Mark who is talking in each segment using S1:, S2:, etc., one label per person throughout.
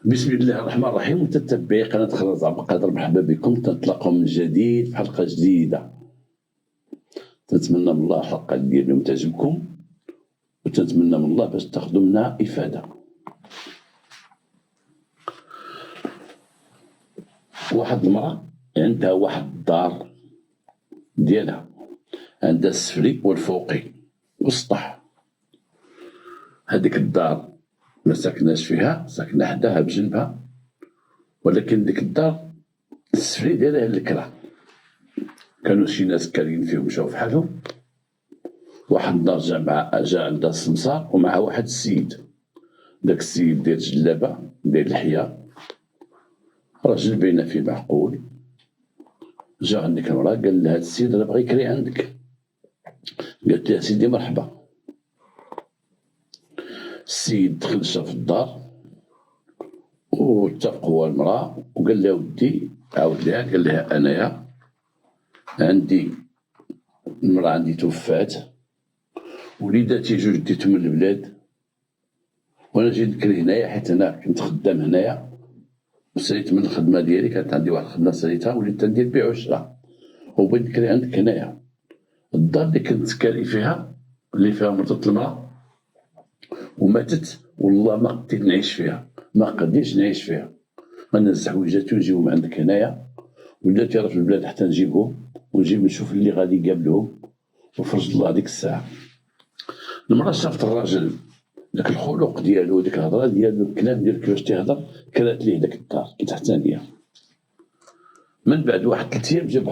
S1: بسم الله الرحمن الرحيم. متتبعي قناة خلاص عبد القادر، مرحبا بكم. تنطلقوا من جديد في حلقة جديدة. تنتمنى من الله الحلقة ديال اليوم تعجبكم، وتنتمنى من الله باش تاخذوا منها إفادة. واحد المرأة عندها واحد الدار ديالها، عندها السفلي والفوقي والسطح. هذيك الدار ما ساكناش فيها، ساكنة حداها بجنبها، ولكن ديك الدار السفلي ديالها الكرا. كانوا شي ناس كارين فيهم مشاو فحالهم. واحد النهار جا عندها السمسار ومع واحد السيد. داك السيد داير جلابة داير لحية، راجل باينة فيه معقول. جا عندك المرأة قال لها هاد السيد راه بغا يكري عندك. قالت له سيدي مرحبا. السيد دخل شاف الدار واتفق هو المرأة وقال لها ودي عاود لها، قال لها انايا عندي المرأة عندي توفات، وليداتي جوج ديتهم من البلاد، وانا جيت نكري هنايا حيت انا كنت خدام هنايا وساليت من الخدمه ديالي. كانت عندي واحد الخدمه ساليتها وليت ندير بيع وشراء، وبغيت نكري عندك هنايا. الدار اللي كنت كاري فيها اللي فيها مرت المرأة وماتت، والله ما قديت نعيش فيها، ما قديتش نعيش فيها. انا الزحويجات نجيبهم عندك هنايا، ولاتي راه في البلاد حتى نجيبهم ونجيب نشوف اللي غادي يقابلهم. وفرج الله ديك الساعه المرأة شافت الراجل داك الخلق ديالو، ديك الهضره ديالو، الكلام ديال كيفاش تيهضر، كرات ليه داك الدار كي تحتانيه. من بعد واحد 3 ايام جاب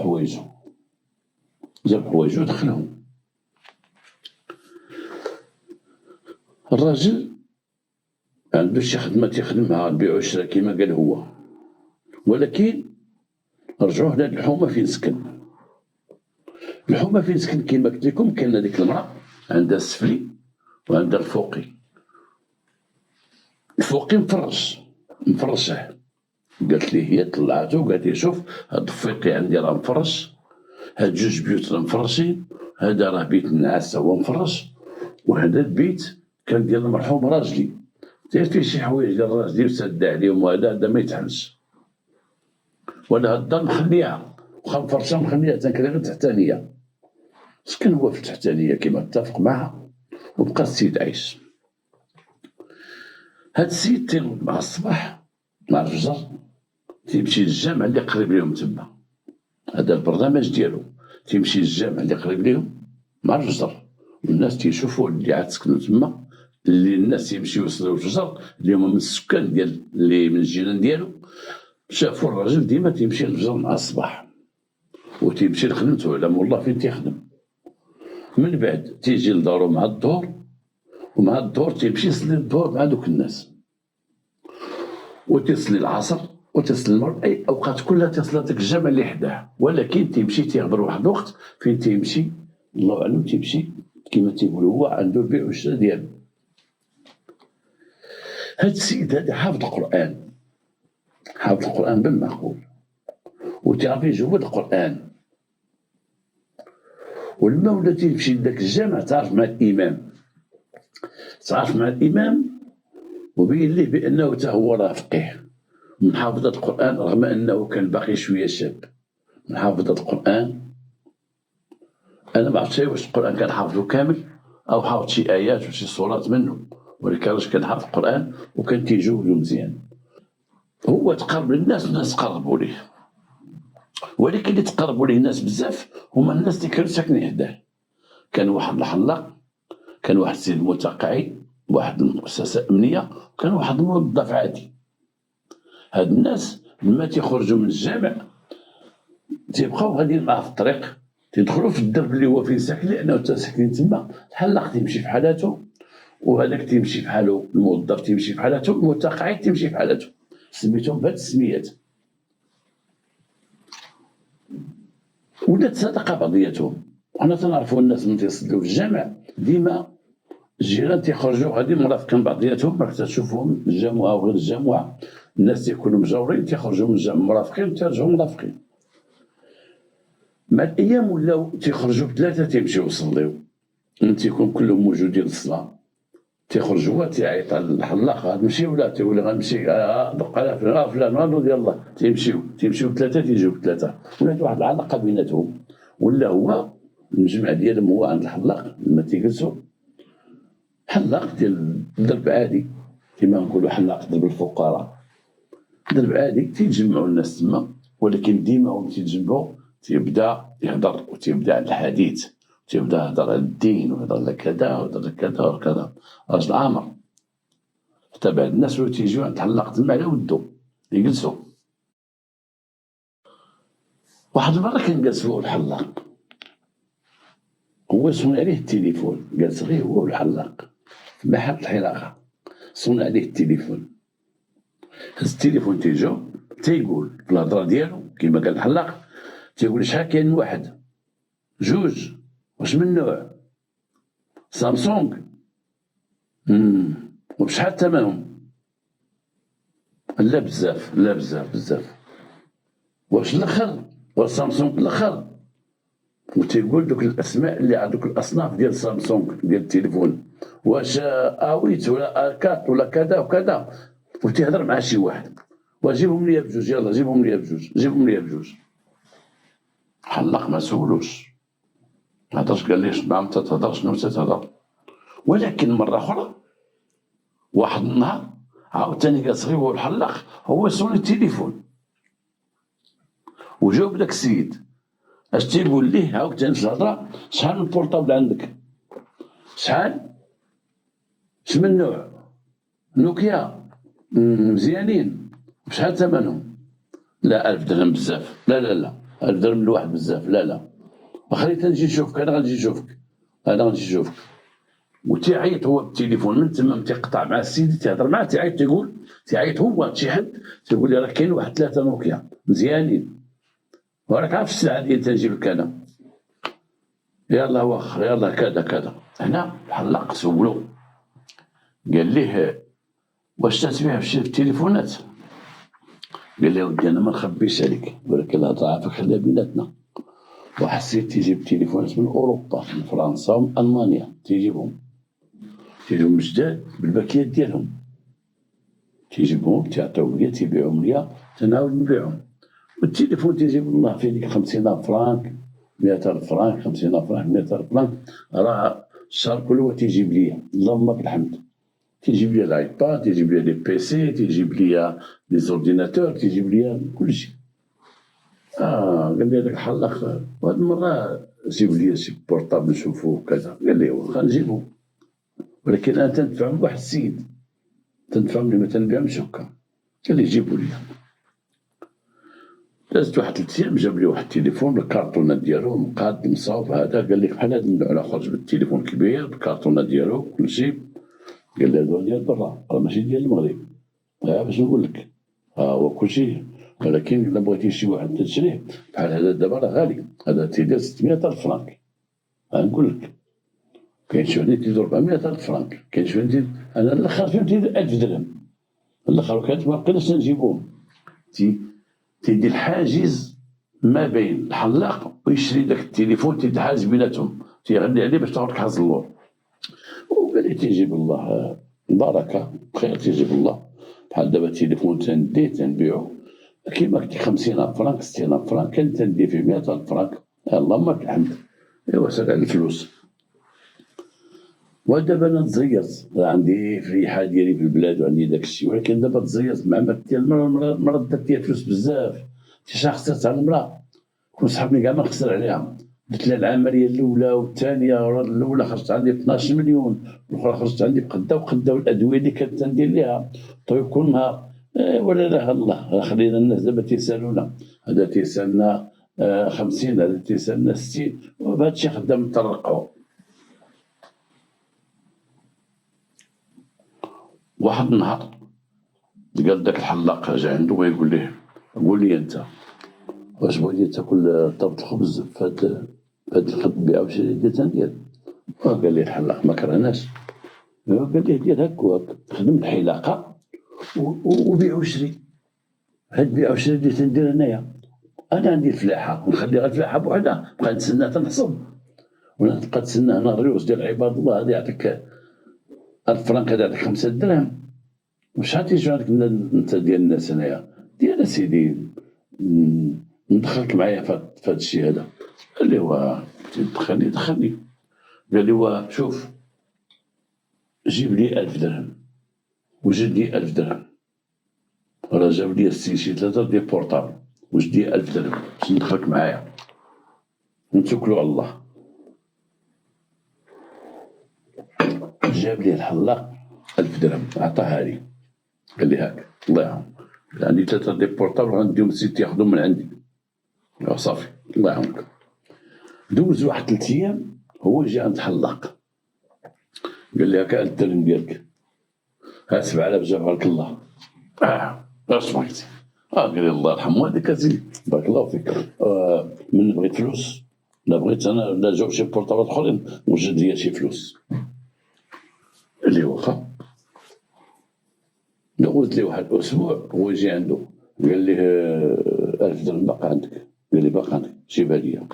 S1: حوايجو دخلهم. الراجل عنده شي خدمه تيخدمها البيع والشراء كيما قال هو، ولكن رجعوه لهاد الحومه فين سكن. الحومه فين سكن كيما قلت لكم كاين هذيك المراه عندها السفلي وعندها الفوقي. الفوقي مفرشه. قالت لي هي طلعته وقالت لي شوف هاد الفوقي عندي راه مفرش، هاد جوج بيوت راه مفرشين، هذا راه بيت النعاس هو مفرش، وهذا البيت كان ديال المرحوم راجلي داير فيه شي حوايج ديال راجلي وسد عليهم، وهذا ما يتحلش. وانا هاد الدار مخليها واخا مفرشه مخليها تنكري غير تحتانيه. سكن هو في التحتانيه كيما اتفق معها وبقى السيد عايش. هاد السيد تينوض مع الصباح مع الفجر تيمشي للجامع اللي قريب ليهم تما. هذا البرنامج ديالو، تيمشي للجامع اللي قريب ليهم مع الفجر، والناس تيشوفوا اللي عاد سكنوا تما، اللي الناس يمشيو يصليو الفجر اللي هما من السكان ديال اللي من الجيران ديالو. شافوا الراجل ديما تيمشي الفجر مع الصباح وتيمشي لخدمته على والله فين تيخدم. من بعد تيجي لدارو مع الظهر، ومع الظهر تيمشي يصلي الظهر مع دوك الناس، وتيصلي العصر وتصل المغرب، اي اوقات كلها تصل داك الجامع اللي حداه. ولكن تيمشي تيغبر واحد الوقت فين تيمشي الله اعلم، تيمشي كما تيقول هو عنده البيع والشراء ديالو. هاد السيد هذا حافظ القران بالمعقول، وتعرف يجود القران. ولما ولا تيمشي لذاك الجامع تعرف مع الامام وبين ليه بانه حتى هو راه فقيه من حافظة القرآن، رغم أنه كان باقي شوية شاب من حافظة القرآن. أنا ما عرفتش واش القرآن كان حافظه كامل أو حافظ شي آيات وشي صورات منه، ولكن الراجل كان حافظ القرآن وكان تيجوده مزيان. هو تقرب للناس والناس تقربوا ليه، ولكن اللي تقربوا ليه الناس بزاف هما الناس اللي كانوا ساكنين حداه. كان واحد الحلاق، كان واحد السيد متقاعد، واحد المؤسسة أمنية، وكان واحد موظف عادي. هاد الناس لما تيخرجوا من الجامع تيبقاو غاديين معاه في الطريق، تيدخلوا في الدرب اللي هو فين ساكن، لانه تا ساكنين تما. الحلاق تيمشي في حالاته، وهذاك تيمشي في حاله، الموظف تيمشي في حالاته، المتقاعد تيمشي في حالاته. سميتهم بهاد السميات. ولات صدقه بعضياتهم. وحنا تنعرفوا الناس من تيصلوا في الجامع ديما الجيران تيخرجوا غادي مرافقين بعضياتهم، راك تشوفهم الجامعه وغير الجامعه، الناس تيكونوا مجاورين تيخرجوا من الجامع مرافقين وتيرجعوا مرافقين. مع الايام ولاو تيخرجوا ب3 تيمشيو يصليو، تيكون كلهم موجودين للصلاه. تيخرج هو تيعيط على الحلاق غتمشي ولا تيقول غنمشي دق على فلان غنوض يلاه تيمشيو ثلاثه تيجيو ثلاثه ولات واحد العلاقه بيناتهم. ولا هو المجمع ديالهم هو عند الحلاق لما تيجلسوا حلاق ديال الضرب عادي كما نقولوا حلاق ضرب الفقراء ضرب عادي تيتجمعوا الناس تما. ولكن ديما هما تيتجمعوا تيبدا يهضر وتيبدا على الحديث تيبدا يهضر على الدين ويهضر على كذا ويهضر على كذا وكذا. راجل عامر حتى بعض الناس ولاو تيجيو عند الحلاق تما على ودو يجلسوا. واحد المره كان جالس هو الحلاق هو صون عليه التليفون جالس غير هو والحلاق في محل الحلاقه صون عليه التليفون. هز التليفون تيجاو تيقول في الهضره ديالو كيما قال الحلاق تيقول شحال كاين واحد جوج واش من نوع سامسونج وبشحال ثمنهم لا بزاف لا بزاف واش الاخر واش سامسونج الاخر. وتيقول دوك الاسماء اللي عندك الاصناف ديال سامسونج ديال التليفون واش اويت ولا اركات ولا كذا وكذا. وتيهضر مع شي واحد وجيبهم لي بجوج يلا جيبهم لي بجوج. حلاق ما سولوش ما هضرش قال ليش ما تتهضر شنو تتهضر. ولكن مره اخرى واحد النهار عاوتاني جالس غير هو الحلاق هو سول التليفون وجاوب داك السيد اش تيقول ليه عاوتاني في الهضره شحال من بورطابل عندك شحال شمن نوع نوكيا مزيانين بشحال ثمنهم لا 1000 درهم بزاف لا 1000 درهم الواحد بزاف لا خلي تنجي نشوفك انا غنجي نشوفك. وتيعيط هو بالتليفون من تما تيقطع مع السيد تيهضر معاه تيعيط هو شي حد تيقول لي راه كاين واحد 3 نوكيا مزيانين وراك عارف السلعه ديال تنجيب لك انا يلا واخا يلا كذا. هنا الحلاق سولو قال ليه واش تتبيع في التليفونات قال لي ودي انا ما نخبيش عليك ولكن الهضره عافاك خليها بيناتنا. وحسيت تيجيب تليفونات من اوروبا من فرنسا ومن المانيا تيجيبهم جداد بالباكيات ديالهم تيجيبهم تيعطيوهم ليا تيبيعوهم ليا تنعاود نبيعهم. والتليفون تيجيب الله فيه ديك 50,000 فرانك 100,000 فرانك 50,000 فرانك 100,000 فرانك راه الشهر كله هو تيجيب ليا اللهم لك الحمد. تيجيب ليا الايباد تيجيب ليا لي بيسي تيجيب ليا لي زورديناتور تيجيب ليا كلشي. قال لي هذاك الحلاق وهاد المره جيب لي شي بورطابل نشوفوه كذا. قال لي واخا نجيبو ولكن انا تندفع بواحد السيد تندفع ملي ما تنبيعهمش هكا. قال لي جيبوا لي. دازت واحد 3 أيام جاب لي واحد التليفون بالكارطونه ديالو مقاد مصاوب هذا. قال لي بحال هذا النوع لا خرج بالتليفون كبير بالكارطونه ديالو كلشي. قال لي هذول ديال برا راه ماشي ديال المغرب باش نقول لك هو كلشي. ولكن الا بغيتي شي واحد تشريه بحال هذا دابا راه غالي هذا تيدير 600,000 فرانك غنقول لك. كاين شي وحدين تيدير 400,000 فرانك كاين شي وحدين انا الاخر فيهم تيدير 1000 درهم الاخر وكانت ما بقيناش نجيبوهم. تيدير حاجز ما بين الحلاق ويشري داك التليفون تيدير حاجز بيناتهم تيغني عليه باش تاخذ لك حظ اللور. وقال لي تيجيب الله البركه بخير تيجيب الله. بحال دابا التليفون تنبيعو كيما قلت 50,000 فرانك 60,000 فرانك كان تندي فيه 100,000 فرانك اللهم لك الحمد. ايوا سال على الفلوس. ودابا انا تزيز راه عندي في الريحه ديالي في البلاد وعندي داك الشيء ولكن دابا تزيز مع ديال المراه دات فيها فلوس بزاف. شحال خسرت على المراه كون صحابني كاع ما خسر عليها. درت لها العمليه الاولى والثانيه الاولى خرجت عندي 12 مليون الاخرى خرجت عندي بقدا والادويه اللي كانت تندير ليها طيب كل نهار. ولا اله الا الله خلينا الناس دابا تيسالونا هذا تيسالنا 50 هذا تيسالنا 60 وبهذا الشيء خدام نطرقوا. واحد النهار قال داك الحلاق جا عنده ويقول ليه قول لي انت واش بغيتي تاكل طبط الخبز فهاد البيع وشري ديال تندير. قال لي الحلاق ما كرهناش. قال لي دير هاك وهاك خدم الحلاقه وبيع وشري. هاد بيع وشري اللي تندير انايا انا عندي الفلاحه ونخلي غير الفلاحه بوحدها نبقى نتسنى تنحصد ولا نبقى نتسنى هنا الريوس ديال عباد الله هذا يعطيك الفرنك هذا 5 دراهم. وشحال تيجي عندك انت ديال الناس هنايا ديال سيدي ندخلك معايا في هذا الشيء هذا. قال لي واه دخلني. قال لي واه شوف جيب لي 1000 درهم وجد لي 1000 درهم. راه جاب لي السي شي 3 ديال بورطابل وجد لي 1000 درهم باش ندخلك معايا ونتوكلوا على الله. جاب لي الحلاق 1000 درهم عطاها لي. قال لي هاك الله يعاون عندي 3 ديال بورطابل غنديهم السيد ياخذهم من عندي. صافي الله يعاونك. دوز واحد 3 أيام هو جا عند الحلاق قال لي هاكا 1000 درهم ديالك ها 7000 جا بارك الله. اش بغيتي؟ قال لي الله يرحمه هذيك اسيدي بارك الله فيك. من بغيت فلوس لا بغيت انا لا جاو شي بورطابلات اخرين وجد ليا شي فلوس. قال لي واخا. دوزت لي واحد الاسبوع هو يجي عنده قال لي 1000 درهم باقا عندك. قال لي باقا عندك جيبها ليا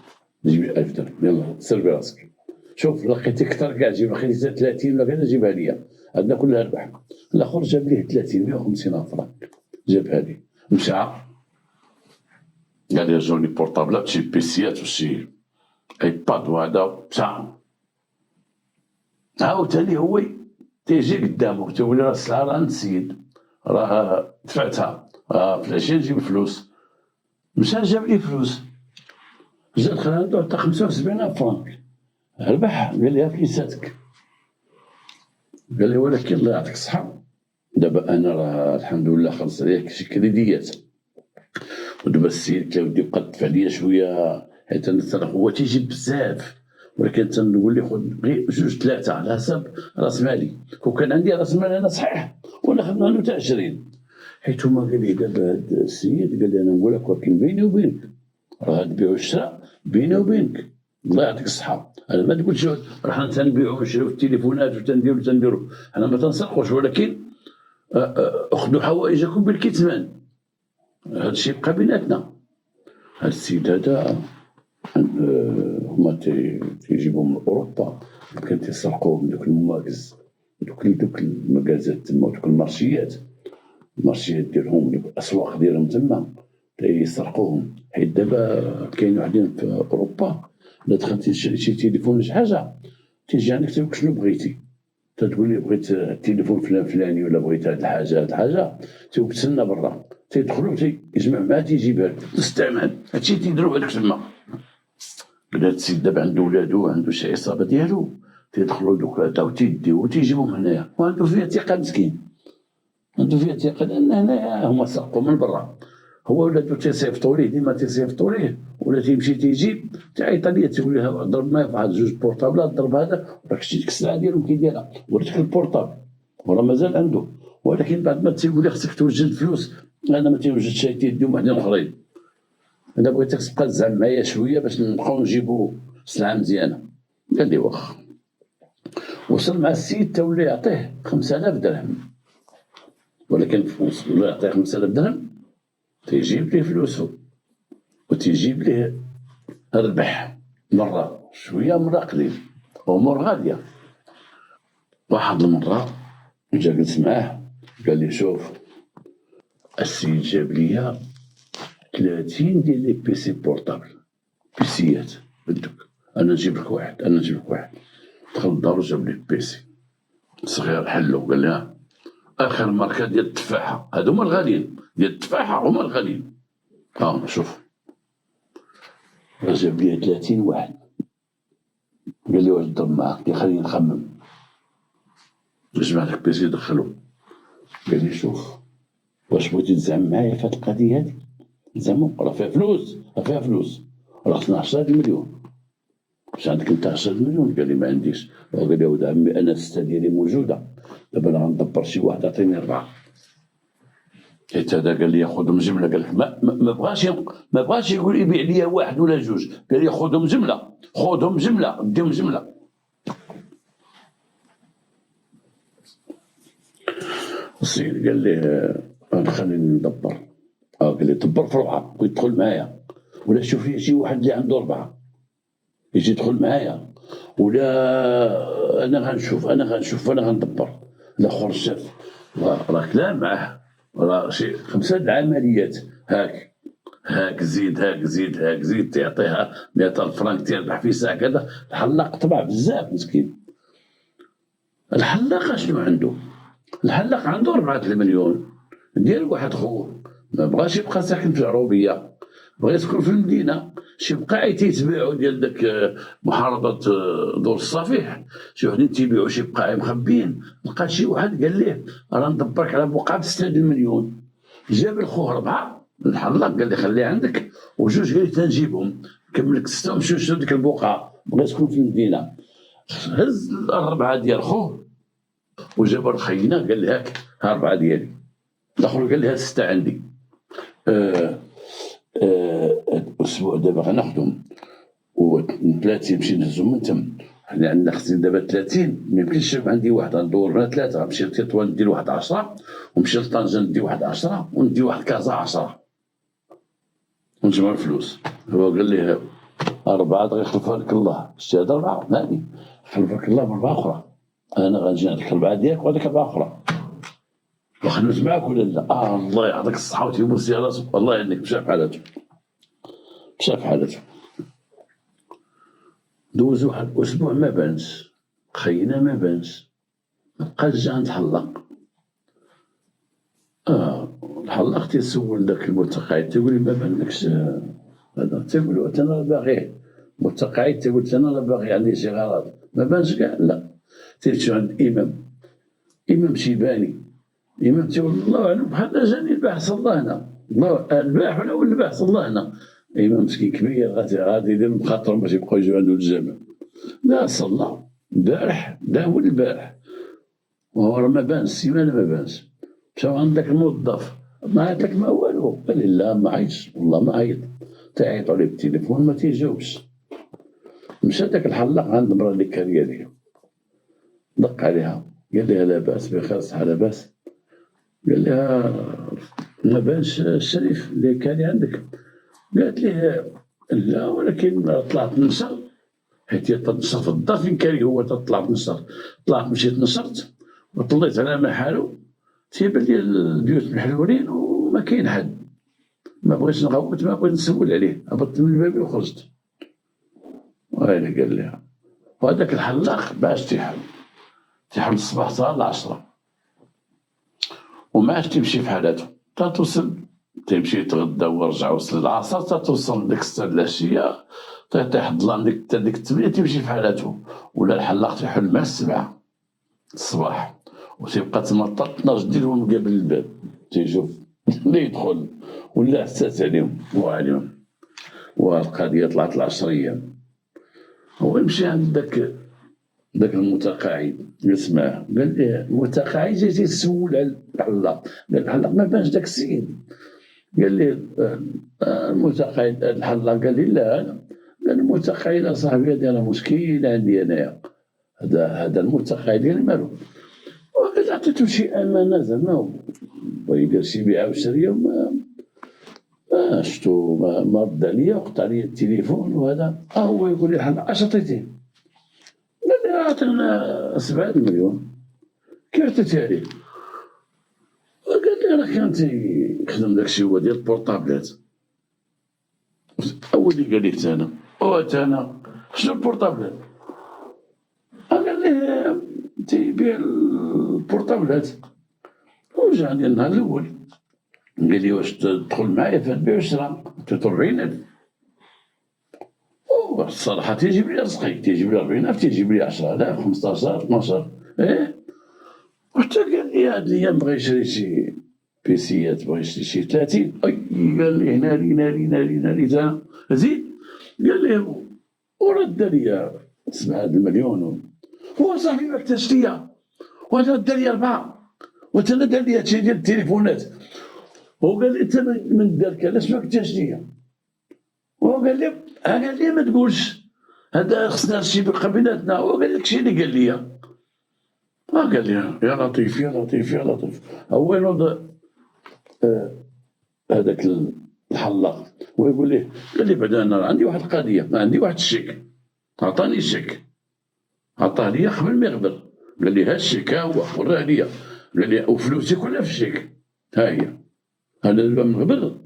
S1: جيب لي 1000 درهم يلا سير براسك. شوف لقيتي كثر كاع جيب لقيتي 30 ولا كذا جيبها ليا عندنا كلها ربح. الاخر جاب ليه 30 150 فرنك جابها لي مشى. قال لي جوني بورطابلات شي بيسيات وشي ايباد وهذا مشى. عاوتاني هو تيجي قدامك تقول راه السلعه راه عند السيد راه دفعتها في العشيه نجيب الفلوس. مشى جاب لي فلوس جا دخل عنده عطا 75 فرنك ربح. قال لي فليساتك. قال لي ولكن الله يعطيك الصحة دابا انا راه الحمد لله خلص عليا شي كريديات ودابا السيد كلا ودي بقى تدفع ليا شويه حيت انا ترى هو تيجيب بزاف ولكن تنقول ليه خذ غير 2 3 على حسب راس مالي. كون كان عندي راس مال انا صحيح وانا خدنا له تاع 20 حيت هما قال لي دابا هذا السيد قال لي انا نقول لك ولكن بيني وبينك راه البيع والشراء بيني وبينك الله يعطيك الصحة. أنا ما تقولش راح تنبيعو ونشريو في التليفونات وتنديرو أنا ما تنسرقوش ولكن أخذوا حوائجكم بالكتمان. هذا الشيء بقى بيناتنا. هذا السيد هذا هما تيجيبو من أوروبا كان تيسرقوه من دوك المواكز دوك المكازات تما ودوك المارشيات ديالهم دوك الأسواق ديالهم تما تيسرقوهم. حيت دابا كاين وحدين في أوروبا إلا دخلتي تشري شي تليفون ولا شي حاجة تيجي عندك تقول شنو بغيتي تتقول لي بغيت التليفون فلاني ولا بغيت هاد الحاجة تيقول تسنى برا تيدخلو تيجمع معاه تيجيبها لك تستعمل. هادشي تيديرو هادوك تما. هاد السيد دابا عندو ولادو عندو شي عصابة ديالو تيدخلو لدوك هدا وتيديو وتيجيبوهم هنايا وعندو فيها ثقة مسكين عندو فيها ثقة لأن هنايا هما سرقو من برا. هو ولادو تيصيفطو ليه ديما تيصيفطو ليه ولا تيمشي تيجيب تعيط ليا تيقول لها ضرب معايا في واحد 2 بورطابلات ضرب هذا راك شتي ديك السلعة ديالو كيديرها وريتك البورطابل وراه مازال عنده ولكن بعد ما تيقول لي خصك توجد فلوس انا ما تيوجدش تيديهم وحدين اخرين. انا بغيتك تبقى تزعم معايا شويه باش نبقاو نجيبو سلعه مزيانه. قال لي واخا. وصل مع السيد تا ولا يعطيه 5000 درهم ولكن ولا يعطيه 5000 درهم تيجيب ليه فلوسو وتيجيب ليه ربح مرة شوية مرة قليل أمور غالية. واحد المرة جا جلس معاه قال لي شوف السيد جاب ليا 30 ديال لي بيسي بورطابل بيسيات بدك أنا نجيب لك واحد دخل للدار وجاب لي بيسي صغير حلو قال لي آخر ماركة ديال التفاحة هادو هما الغاليين ديال التفاحة هما الغاليين شوف جاب لي 30 واحد. قال لي واش نضرب معاك؟ قال لي خليني نخمم. جمع لك بيسي دخلو. قال لي شوف واش بغيتي تزعم معايا في هاد القضية هادي نزعمو راه فيها فلوس راه خصنا 10 مليون. واش عندك انت 10 مليون؟ قال لي ما عنديش. قال لي ولد عمي انا الستة ديالي موجودة دابا انا غندبر شي واحد عطيني 4. حيت هذا قال لي خذهم جملة. قال لك ما بغاش يقول يبيع لي واحد ولا 2 قال لي خذهم جملة ديهم جملة. السيد قال لي خليني ندبر. قال لي دبر في 4 ويدخل معايا ولا شوف لي شي واحد اللي عنده 4 يجي يدخل معايا ولا انا غنشوف انا غندبر. الاخر شاف راك لا معاه، راه شي 5 العمليات، هاك زيد تعطيها 100,000 فرانك تربح في ساعه كذا. الحلاق طبع بزاف مسكين. الحلاق شنو عنده؟ الحلاق عنده 4 المليون ديال واحد خوه، ما بغاش يبقى ساكن في العروبيه، بغا يسكن في المدينه. شي بقاعي تيتباعوا ديال داك محاربه دور الصفيح، شي وحدين تيبيعوا شي بقاعي مخبيين. لقى شي واحد قال ليه راه ندبرك على بقعه ب6 المليون. جاب الخوه 4، الحلاق قال لي خليه عندك، وجوج قال لي تنجيبهم نكمل لك 6 ونمشيو نشريو ديك البقعه، بغا يسكن في المدينه. هز ال4 ديال خوه وجاب الخينا قال لي هاك ها 4 ديالي. الاخر قال لي ها 6 عندي. الاسبوع دابا غناخذهم و30 نمشي نهزهم من تم. حنا عندنا خصني دابا 30، ما يمكنش عندي واحد غندور لنا 3. غنمشي لتطوان ندير واحد 10، ونمشي لطنجة ندير واحد 10، وندير واحد كازا 10، ونجمع الفلوس. هو قال لي 4 غيخلفها لك الله. شتي هاد 4 مالي خلفك الله ب4 أخرى. أنا غنجي نعطيك 4 ديالك وهذيك 4 أخرى. وخدمت معاك ولا لا؟ الله يعطيك الصحة وتيبوس يا راسك، والله انك مشى بحالته. دوز واحد الاسبوع ما بانش، خينا ما بانش، مبقاش جا عند الحلاق. الحلاق تيسول داك المتقاعد تيقول لي ما بانلكش هذا، تيقول له انا باغيه. المتقاعد تيقول انا لا باغي، عندي شي غرض. ما بانش كاع لا. تيمشيو عند امام شيباني. الإمام تيقول الله أعلم بحال جاني الباح صلى هنا، الله الباح ولا هو الباح صلى هنا. إمام مسكين كبير غادي يدير مخاطرهم باش يبقاو يجيو عنده الجامع. لا صلى البارح، لا هو البارح، وهو راه ما بانش السيمانة ما بانش. مشاو عند داك الموظف ما عيط لك ما والو، قال لي لا ما عيطش والله ما عيط. تعيطوا ليه بالتليفون ما تيجاوبش. مشى داك الحلاق عند المرا اللي كاريه ليه، دق عليها قال لها لاباس بخير صحة لاباس. قال لها ما بانش الشريف اللي كان عندك؟ قالت ليه لا، ولكن طلعت نشر، حيت هي تنشر في الدار فين كان هو تطلع تنشر. طلعت مشيت نشرت وطليت على محالو، تيبان لي البيوت محلولين وما كاين حد. ما بغيتش نغوت، ما بغيت نسول عليه، هبطت من الباب وخرجت. وهنا قال لها. وهذاك الحلاق باش تيحل الصباح حتى ل10 وما عادش تمشي في حالاتو. توصل تمشي يتغدى ورجع وصل العصر، توصل ديك 6 العشية تيطيح الظلام ديك 8 تمشي في حالاتو. ولا الحلاق تيحل مع 7 الصباح وتيبقى تما حتى 12 ديالهم قابل الباب تيشوف اللي يدخل ولا حساس عليهم وعليهم. والقضية طلعت 10 أيام. هو يمشي عند داك المتقاعد يسمع، قال ليه المتقاعد جا تيسول على الحلاق، قال الحلاق ما بانش داك السيد. قال لي المتقاعد الحلاق قال لي لا انا. قال المتقاعد اصاحبي هذا مشكل عندي انايا، هذا المتقاعد قال لي مالو. وقال عطيتو شي امانه زعما بغا يدير شي بيعه وشريه ما شفتو ما رد عليا وقطع لي التليفون. وهذا هو يقول لي الحلاق اش عطيتيه؟ قال لي عطينا 7 المليون. كيف عطيتيها ليه؟ قال لي راه كان تيخدم داكشي هو ديال البورطابلات. أول اللي قال لي حتى أنا شنو البورطابلات؟ قال لي تيبيع البورطابلات. وجاني النهار الأول قال لي واش تدخل معايا في البيع والشراء؟ عطيتو 40,000. الصراحة تيجيب لي رزقي، تيجيب لي 40,000، تيجيب لي 10,000 15 12. وحتى قال لي هاد الأيام بغا يشري شي بيسيات، بغا يشري شي 30. قال لي هنا زيد. قال لي ورد لي 7 المليون. هو صاحبي ما احتاجش ليا، وانا دار لي 4 وتنا دار لي هادشي ديال التليفونات. هو قال لي انت من دارك علاش ما كنتاش ليا؟ وهو قال لي ما تقولش هذا خصنا شي بقى بيناتنا. هو قال لك شي اللي قال لي. قال لي يا لطيف يا لطيف يا لطيف. هو ينوض هذاك الحلاق ويقول ليه، قال لي بعدا انا عندي واحد القضيه، عندي واحد الشيك، عطاني الشيك عطاه ليا قبل ما يغبر، قال لي ها الشيك ها هو وراه ليا، قال لي وفلوسي كلها في الشيك ها هي. انا دابا من غبر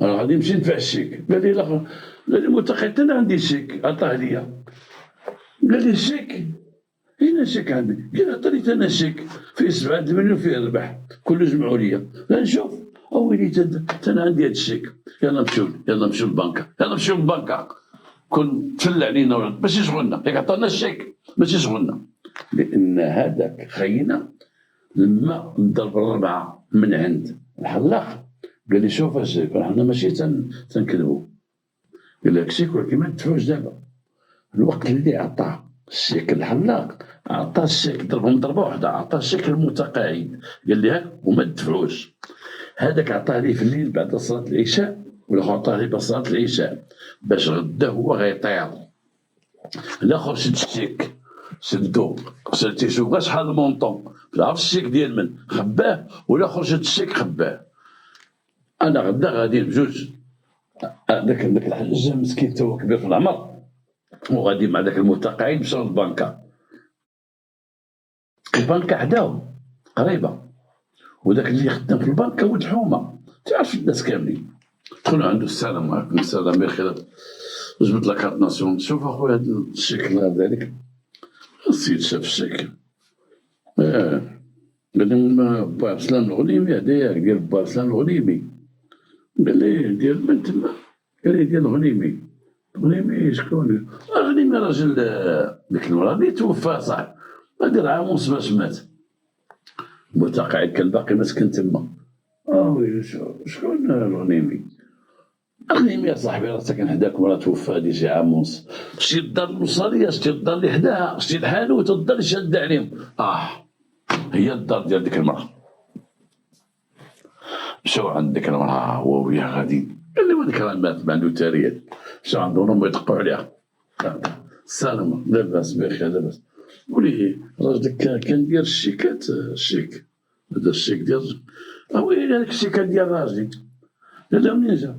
S1: راه غادي نمشي ندفع الشيك. قال لي لا، قال لي متقيت انا عندي الشيك عطاه ليا. قال لي الشيك اين الشيك عندك؟ قال عطيت انا الشيك فيه 7 مليون فيه ربح كله جمعوا ليا. لا نشوف ويلي انا عندي هذا الشيك. يلا نمشيو للبنكه، يلا نمشيو للبنكه كون تفل علينا ماشي شغلنا، ياك عطانا الشيك ماشي شغلنا. لان هذاك خينا لما ضرب الربعه من عند الحلاق قال لي شوف الشيك حنا ماشي تنكذبوا، قال لك الشيك ولكن ما تدفعوش دابا. الوقت اللي عطاه الشيك الحلاق عطاه الشيك ضربهم ضربه واحده، عطاه الشيك المتقاعد قال لي هاك وما تدفعوش. هذاك عطاه لي في الليل بعد صلاه العشاء، والاخر عطاه لي بعد صلاه العشاء باش غدا هو غيطير. الاخر شد الشيك شدو تيشوف شحال المونطون، عرف الشيك ديال من خباه، والاخر شد الشيك خباه. انا غدا غادي بجوج، داك الحاج مسكين تا هو كبير في العمر وغادي مع داك المتقاعد مشاو للبنكه. البنكه حداهم قريبه، وداك اللي خدام في البنكه ولد الحومه تعرف الناس كاملين. دخلوا عنده السلام عليكم السلام بخير جبت لك كارت ناسيون. شوف اخويا هذا الشيك هذاك. السيد شاف الشيك قال لهم با عبد السلام الغنيمي هدايا ديال با عبد السلام الغنيمي. قال لي ديال من تما؟ قال لي ديال الغنيمي. الغنيمي شكون؟ الغنيمي راجل ديك المرا اللي توفى صاحبي ما دير عام ونص باش مات، متقاعد كان باقي مسكن تما. ويلي شكون الغنيمي؟ الغنيمي يا صاحبي راه ساكن حداك مرا توفى هادي شي عام ونص، شتي الدار الوصاليه، شتي الدار اللي حداها، شتي الحانوت الدار اللي شاده عليهم. هي الدار ديال ديك المرا. مشاو عند ديك المرا هو وياها غاديين، قال لي هذيك راه مات ما عنده تاريخ. مشاو عندهم هما يدقوا عليها السلام لاباس بخير لاباس. قولي راجلك كان داير الشيكات الشيك هذا الشيك ديال ويلي هذاك الشيكات ديال راجلي. قال لها منين جا؟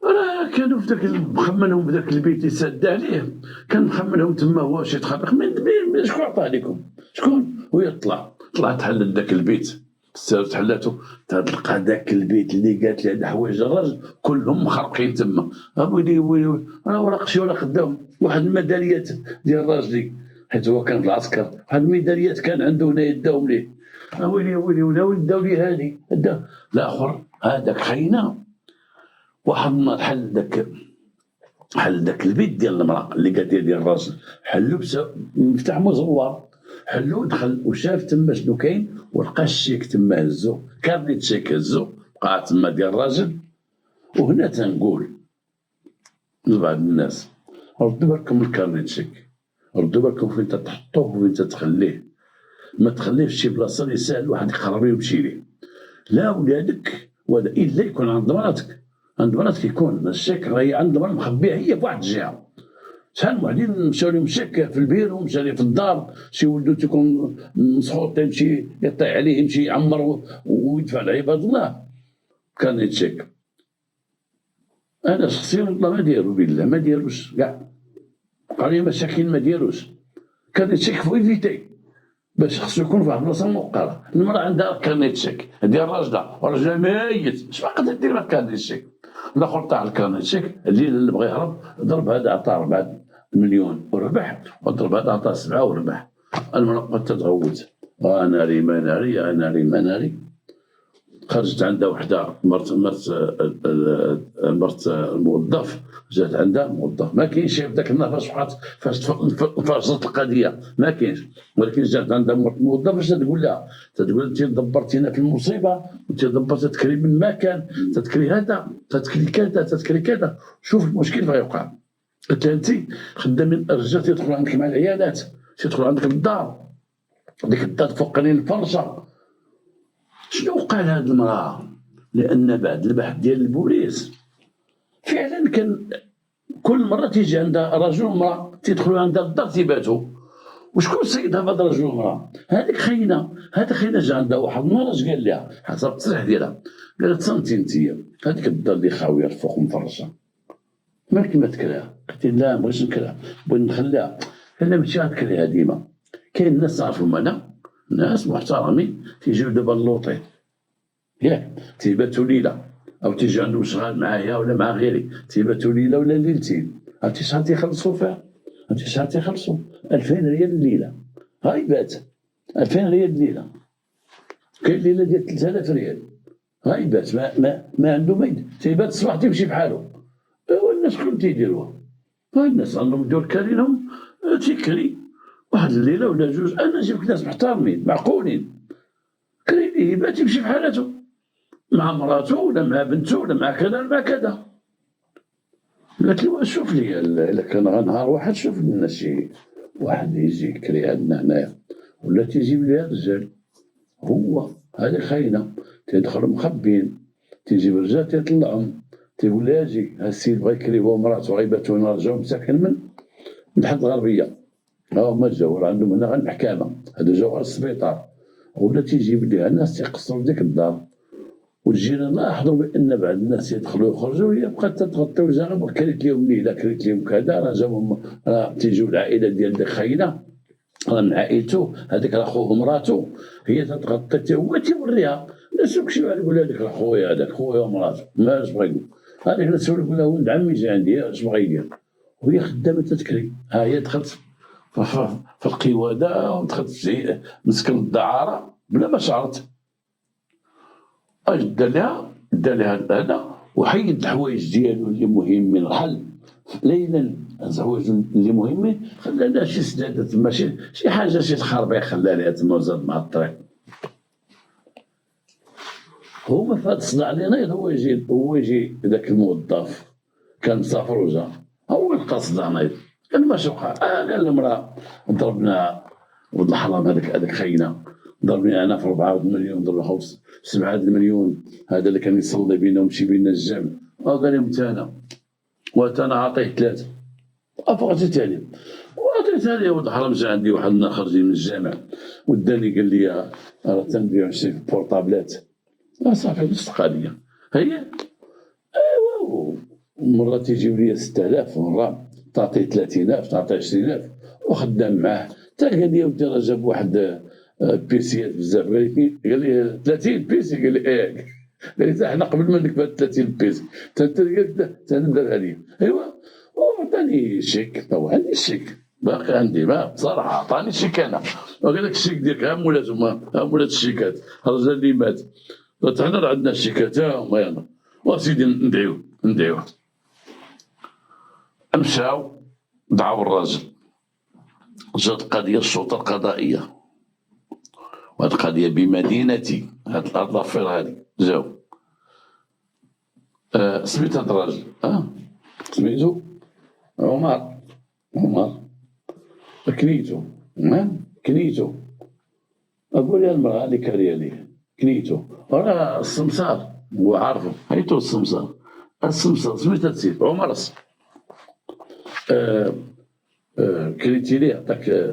S1: راه كانوا في داك مخمنهم في داك البيت اللي ساد عليه، كان مخمنهم تما هو شي تخرق من شكون عطاه لكم؟ شكون؟ وهي طلعت تحلت داك البيت، سالت حلاتو تلقى داك البيت اللي قالت لي هاد حوايج الراجل كلهم مخرقين تما. ويلي راه ولا قشي ولا خداهم. واحد الميداليات ديال راجلي حيت هو كان في العسكر، واحد الميداليات كان عنده هنايا داهم ليه. ويلي ولاو داو لي هادي الاخر هذاك خينا. واحد النهار حل داك البيت ديال المراه اللي قالت ديال الراجل، حلو مفتاح مزور، حلو دخل وشاف تما شنو كاين، ولقى الشيك تما هزو، كارنيت شيك هزو بقى تما ديال الراجل. وهنا تنقول لبعض الناس ردوا بالكم الكارنيت شيك، ردوا بالكم فين تحطوه وفين تخليه، ما تخليه في شي بلاصه اللي ساهل واحد يقرب ويمشي ليه. لا ولادك ولا الا يكون عند مراتك يكون الشيك راهي عند مراتك مخبيها هي في واحد الجهه. شحال من واحدين مشاو لهم شيك في البير ومشى ليه في الدار، شي ولدو تيكون مسخوط يمشي يطيح عليه يمشي يعمر ويدفع لعباد الله كان يتشيك. انا شخصيا والله ما ديرو بالله ما ديروش كاع، قال مساكين ما ديروش. كان يتشيك في ايفيتي باش خصو يكون في واحد البلاصه موقره. المراه عندها كارنيت شيك ديال راجلها ميت اش باقا دير مع كارنيت شيك. الاخر طاح الكارنيت شيك الليله اللي بغى يهرب ضرب هذا عطاه 4 مليون وربح، وضرب هذا عطاه 7 وربح. المراه بقات تتغوت ناري ما ناري ناري ما ناري. خرجت عندها وحده مرت الموظف، جات عندها موظف ما كاينش في ذاك النهار فاش تفرجت القضيه ما كاينش، ولكن جات عندها موظف باش تقول لها انت دبرتينا في المصيبه، انت دبرت تكريم المكان، تذكري هذا تذكري كذا تذكري كذا، شوف المشكل اللي غيوقع. قلت لها انت خدامين الرجال تيدخلوا عندك مع العيالات، تيدخلوا عندك الدار، ديك الدار فوق قليل الفرشه. شنو وقع لهاد المراه؟ لان بعد البحث ديال البوليس فعلا كان كل مره تيجي عندها رجل ومراه تيدخلوا عندها الدار تيباتوا. وشكون سيدها هذا الرجل والمراه؟ هذيك خينا، هذا خينا جا عندها واحد النهار اش قال لها حسب التصريح ديالها، قالت صنتي انت هذيك الدار اللي خاويه الفوق مفرشه مالك ما تكرهها؟ قلت لا ما بغيتش نكرهها بغيت نخليها. الا ماشي غتكريها ديما. كاين الناس عارفهم انا، ناس محترمين تيجيو دابا اللوطي ياك، تيباتوا ليله او تيجي عندهم شغال معايا ولا مع غيري، تيباتوا ليله ولا ليلتين. عرفتي شحال تيخلصوا فيها؟ عرفتي شحال تيخلصوا؟ 2000 ريال الليله، ها يبات 2000 ريال الليله. كاين ليله ديال 3000 ريال، ها يبات ما عنده ما تيبات الصباح تيمشي بحالو. ايوا الناس شكون تيديروها؟ الناس عندهم دور كارينهم، تيكري واحد الليله ولا جوج. انا نجيب ناس محترمين معقولين، كري ليه يبات يمشي بحالته مع مراته ولا مع بنته ولا مع كذا ولا مع كذا. قالت لي شوف لي الا كان نهار واحد شوف لنا شي واحد يجي يكري عندنا هنايا، ولا تيجيب لي الرجال. هو هذه خاينه، تيدخلوا مخبين، تيجيب الرجال تيطلعهم، تيقول لي اجي ها السيد بغا يكري هو ومراته غيباتوا هنا، رجعوا مساكن من حد الغربيه. ها هما جاو راه عندهم هنا غير المحكمه، هادو جاو غير السبيطار. ولا تيجيب ليها الناس تيقصروا في ديك الدار، والجيران لاحظوا بان بعض الناس يدخلوا ويخرجوا، هي بقات تتغطي وجهها. كريت لهم ليله، كريت لهم كذا، راه جاهم راه تيجيو العائله ديال ديك خاينه، راه من عائلته، هذاك راه خوه ومراته، هي تتغطي هو تيوريها. الناس يمشيو عليه يقول هذاك راه خويا، هذاك خويا ومراته، ما اش بغا يقول. هذيك نسول يقول لها ولد عمي جا عندي، اش بغا يدير؟ وهي خدامه تتكري. ها هي دخلت في القواده ودخلت في مسكن الدعاره بلا ما شعرت. اش دا لها هذا، وحيد الحوايج ديالو اللي مهمين، رحل ليلا الحوايج اللي مهمين، خلى لها شي سداده تما، شي حاجه، شي تخربيق خلى لها تما وزاد مع الطريق. هو في هذا الصداع اللي نايض، هو يجي ذاك الموظف كان مسافر وجا، هو لقى صداع نايض. قال ما شو وقع؟ قال المراه ضربنا ولد الحرام، هذاك خاينه، ضربني انا في 4 مليون، ضرب 7 مليون، هذا اللي كان يصلي بينا ويمشي بينا الجامع. قال لهم انا وانا عطيه 3 افغتي تاني، وعطيت هذه ولد الحرام. جا عندي واحد خارجين من الجامع وداني قال لي راه تنبيع شي بورطابلات. صافي نفس القضيه هي. ايوا مرة تيجيو ليا 6000، مرة تعطيه 30000، تعطيه 20000 وخدام معاه. حتى قال لي ودي راه جاب واحد بيسيات بزاف. قال لي 30 بيسي، قال لي ايه. قال لي حنا قبل منك بهاد 30 بيسي، قلت نديرها لي. ايوا وعطاني شيك، تو عندي الشيك باقي عندي، ما بصراحه عطاني شيك انا، وقال لك الشيك ديالك ها مولاتهم، ها مولات الشيكات، الرجال اللي مات. قلت حنا راه عندنا الشيكات ها هما، يلا وسيدي ندعيو. مشاو دعاو الراجل، جات قضيه الشرطه القضائيه، وهاد القضيه بمدينتي، هاد الارض لافير هادي. جاو سميت هاد الراجل، سميتو عمر كنيتو. اقول يا المراه اللي كاريه ليه كنيتو، راه السمسار هو عارفه، حيتو السمسار سميت هاد السيد عمر. كريتي ليه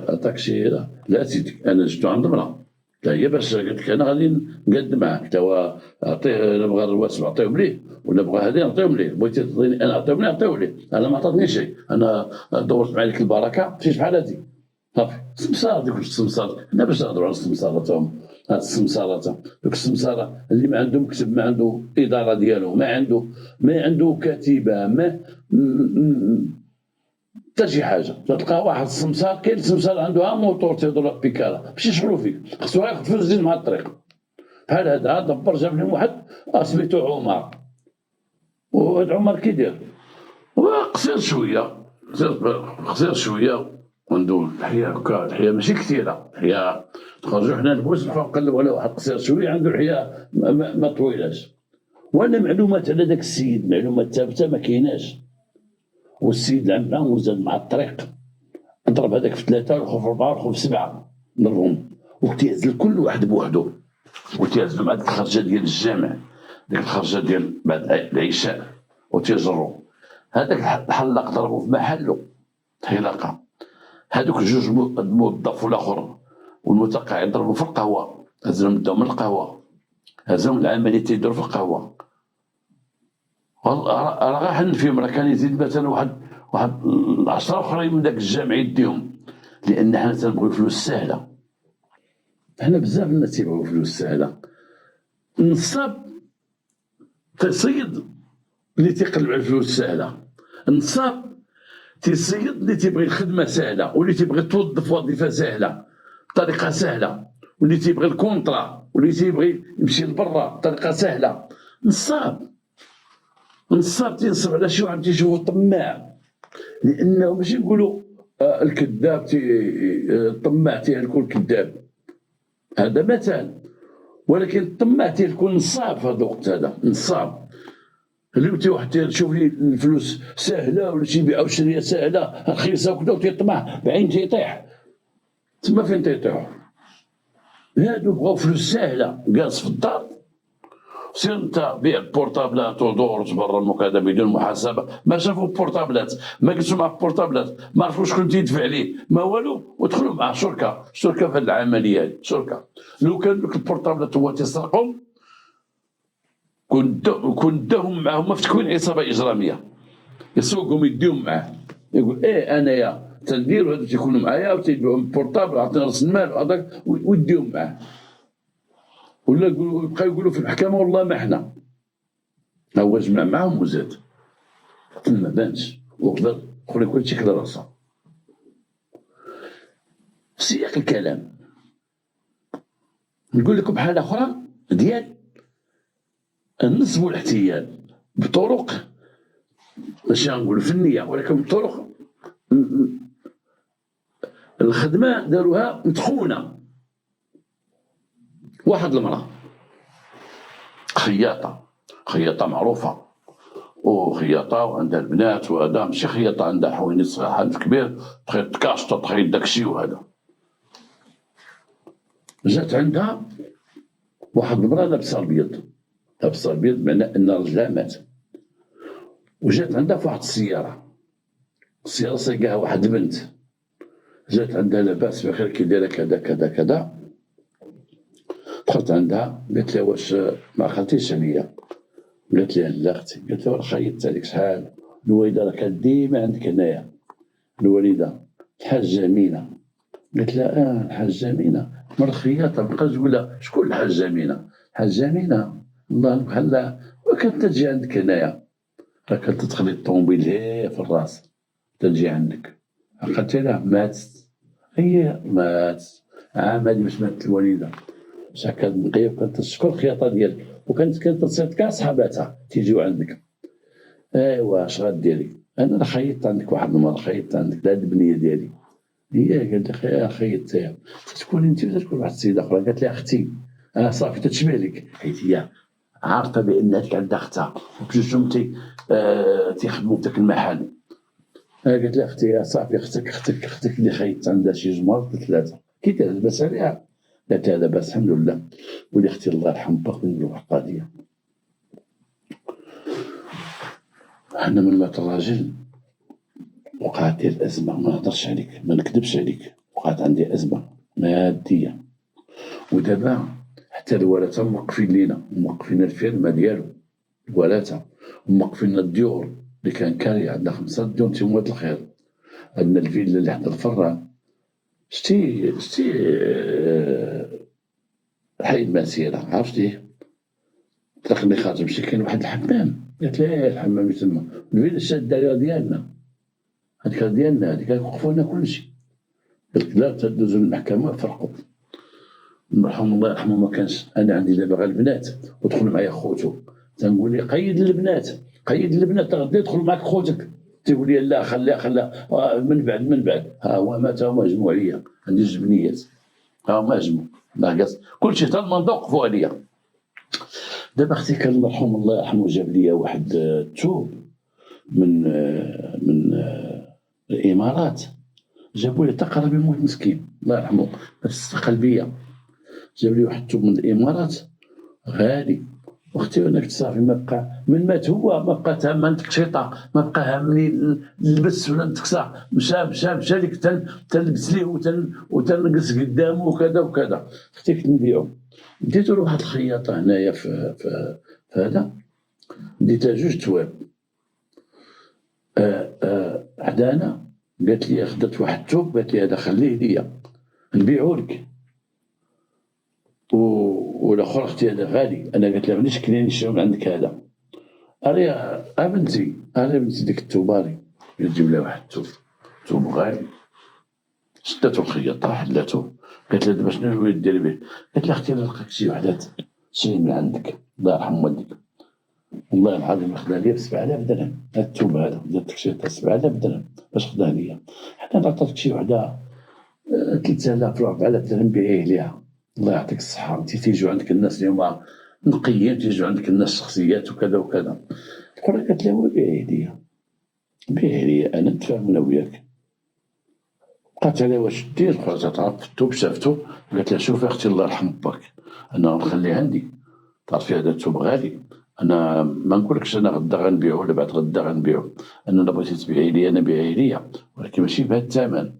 S1: عطاك شي؟ لا سيدي انا جبتو عند المراه، حتى هي باش قلت لك انا غادي نقاد معاك، حتى هو عطيه، الا بغى الرواتب نعطيهم ليه، ولا بغى هذه نعطيهم ليه، بغيتي تعطيني انا نعطيهم ليه. انا ما عطاتني شيء، انا دورت مع ديك البركه مشيت بحال هادي صافي. السمسار ديك السمسار، حنا باش نهضروا على السمسارة، هاد السمسارة دوك السمسارة اللي ما عنده مكتب، ما عنده اداره ديالو، ما عنده كتيبه، ما حتى شي حاجه. تلقى واحد السمسار، كاين السمسار عنده موطور تيضرب بيكالا باش يشغلوا فيه، خصو ياخذ فلوس يزيد مع الطريق. بحال هذا دبر جاب لهم واحد سميتو عمر، وهاد عمر كيدير قصير شويه، عنده الحياه هكا، الحياه ماشي كثيره، الحياه خرجوا حنا نبوسحوا نقلبوا على واحد قصير شويه عنده الحياه ما طويلاش. وانا معلومات على ذاك السيد، معلومات ثابته ما كايناش. والسيد العمام وزاد مع الطريق، ضرب هذاك في 3 والخوف في 4 والخوف في 7، ضربهم وتيهز كل واحد بوحده، وتيهز مع ديك الخرجه ديال الجامع، ديك الخرجه ديال بعد العشاء، وتيجروا. هذاك الحلاق ضربوا في محله حلاقه. هذوك جوج الموظف والاخر والمتقاعد ضربوا في القهوه، هزهم داهم من القهوه، هزهم العمليه تيديروا في القهوه. راه غا حن فيهم، راه كان يزيد مثلا واحد 10 اخرين من ذاك الجامع يديهم. لان حنا تنبغيو فلوس سهله. حنا بزاف الناس تيبغيو فلوس سهله. النصاب تيصيد اللي تيقلب على الفلوس السهله، النصاب تيصيد اللي تيبغي الخدمه سهله، واللي تيبغي توظف وظيفه سهله بطريقه سهله، واللي تيبغي الكونطرا، واللي تيبغي يمشي لبرا بطريقه سهله. نصاب تينصب على شي واحد تيشوفو طماع، لانه ماشي نقولوا الكذاب الطماع تيهلكو الكذاب، هذا مثال، ولكن الطماع تيهلكو النصاب في هذا الوقت. هذا نصاب اللي واحد تيشوف لي الفلوس سهله ولا تيبيعو شريه سهله رخيصه وكذا وتيطمع بعين تيطيح. تما فين تيطيحو؟ هادو بغاو فلوس سهله، جالس في الدار، سير انت بيع بورطابلات ودور تبرا المكاتب بدون محاسبه. ما شافوا بورطابلات، ما جلسوا مع بورطابلات، ما عرفوا شكون تيدفع عليه، ما والو، ودخلوا مع شركه في هذه العمليه هذه، شركه. لو كان دوك البورطابلات هو تيسرقهم كون داهم معاهم في تكوين عصابه اجراميه، يسوقهم يديهم معاه، يقول انايا تندير هادو تيكونوا معايا وتيبيعوا بورطابل، عطينا راس المال وهذاك ويديهم معاه. ولا يبقاو يقولوا في المحكمه والله ما حنا، هو جمع معاهم وزاد ما بانش وقدر خويا كلشي كلا راسه. في سياق الكلام نقول لكم حاله اخرى ديال النصب والاحتيال بطرق ماشي غنقولوا فنيه، ولكن بطرق الخدمه داروها مدخونه. واحد المراه خياطه معروفه، وخياطه وعندها البنات، وهذا ماشي خياطه عندها حوينيت صغار، حاجه كبير تخيط كاشطه تخيط داكشي وهذا. جات عندها واحد المراه لابسه ابيض بمعنى ان رجلها مات، وجات عندها في واحد السياره سيقاها واحد البنت، جات عندها لاباس بخير كي دايره كذا كذا كذا. دخلت عندها قالت لها واش ما خلتيش عليا؟ قالت لها لا اختي. قالت لها خيطت عليك شحال؟ الوالده راه كانت ديما عندك هنايا، الوالده الحاجه امينه. قالت لها الحاجه امينه مرة خياطه. بقات تقول لها شكون الحاجه امينه؟ الحاجه امينه الله بحال وكانت تجي عندك هنايا، راه كانت تدخلي الطوموبيل في الراس تجي عندك. قالت لها ماتت. هي ماتت عام هادي باش ماتت الوالده، باش هكا نقيه كانت تشكر الخياطه ديالك، وكانت تصيفط كاع صحاباتها تيجيو عندك. ايوا اش غديري؟ انا راه خيطت عندك واحد المره، خيطت عندك لهاد البنيه ديالي. هي قالت لي خيطتيها. تكون انت ولا تكون واحد السيده اخرى؟ قالت لي اختي. صافي تتشبه لك، حيت هي عارفه بان هذيك عندها اختها وبجوجهم تيخدموا في ذاك المحل. قالت لي اختي صافي اختك اللي خيطت عندها شي جمر ثلاثه، كي داير لاباس عليها؟ قالت لها لاباس الحمد لله. ولي اختي الله يرحم باك ندير واحد القضيه. حنا من مات الراجل وقعت لي الازمه، ما نهضرش عليك ما نكذبش عليك، وقعت عندي ازمه ماديه. ودابا حتى الولاثه موقفين لينا، موقفين الفيرما ديالو الولاثه، وموقفين لنا الديور اللي كان كاري. عندنا 5 ديور تيموت الخير، عندنا الفيلا اللي حدا الفران. شتي حي المسيره عرفتيه؟ تلاقيني خارج نمشي كاين واحد الحمام. قالت لي الحمام يسمى الفيلا الشاده ديالنا، هذيك ديالنا، هذيك وقفوا لنا كلشي. قلت لا تدوزوا للمحكمه فرقوا. المرحوم الله يرحمه ما كانش، انا عندي دابا غير البنات ودخلوا معايا خوتو، تنقول لي قيد البنات غادي يدخل معك خوتك، تيقول لي لا خليها من بعد ها هو مات هما هجموا عليا، عندي جبنيات ها هما هجموا ناقص كلشي حتى المنطق وقفوا عليا. دابا اختي كان المرحوم الله يرحمه جاب لي واحد الثوب من الامارات، جابوا لي تقرب يموت مسكين الله يرحمه، بس قلبيه. جاب لي واحد الثوب من الامارات غالي، واختي انا كنت صافي ما بقى من مات هو ما بقى تهمني التكشيطه، ما بقى هامني نلبس ولا نتكسى. مشى ليك تلبس ليه وتنقص قدامه وكذا وكذا. اختي كنت نبيعو، ديتو لواحد الخياطه هنايا في هذا، ديتها 2 تواب حدانا قالت لي خدت واحد الثوب، قالت لي هذا خليه ليا نبيعو لك. والاخر اختي هذا غالي. انا قلت لها مانيش كاين نشري من عندك هذا. اري بنتي، اري بنتي ديك الثوباري، تجيب لها واحد الثوب، ثوب غالي. شداتو الخياطة حلاتو، قالت لها دابا شنو نولي ديري به؟ قالت لها اختي انا لقيت شي وحدات تشري من عندك، الله يرحم والديك. والله العظيم خداها ليا ب7000 درهم، هاد الثوب هذا ديال التكشيطة 7000 درهم باش خداها ليا. حتى انا عطاتك شي وحدة 3000 ولا 4000 درهم بيعيه ليها، الله يعطيك الصحة. انت تيجيو عندك الناس اللي هما نقيين، تيجيو عندك الناس شخصيات وكذا وكذا. الأخرى قالت لها بيعيه ليا، بيعيه ليا أنا نتفاهم أنا وياك. بقات عليها واش دير، خرجت تعرف في الثوب شافتو، قالت لها شوفي اختي الله يرحم باك، انا نخليه عندي، تعرفي هذا الثوب غالي، انا ما نقولكش انا غدا غنبيعو ولا بعد غدا غنبيعو، انا الا بغيتي تبيعي لي انا بيعي ليا، ولكن ماشي بهذا الثمن،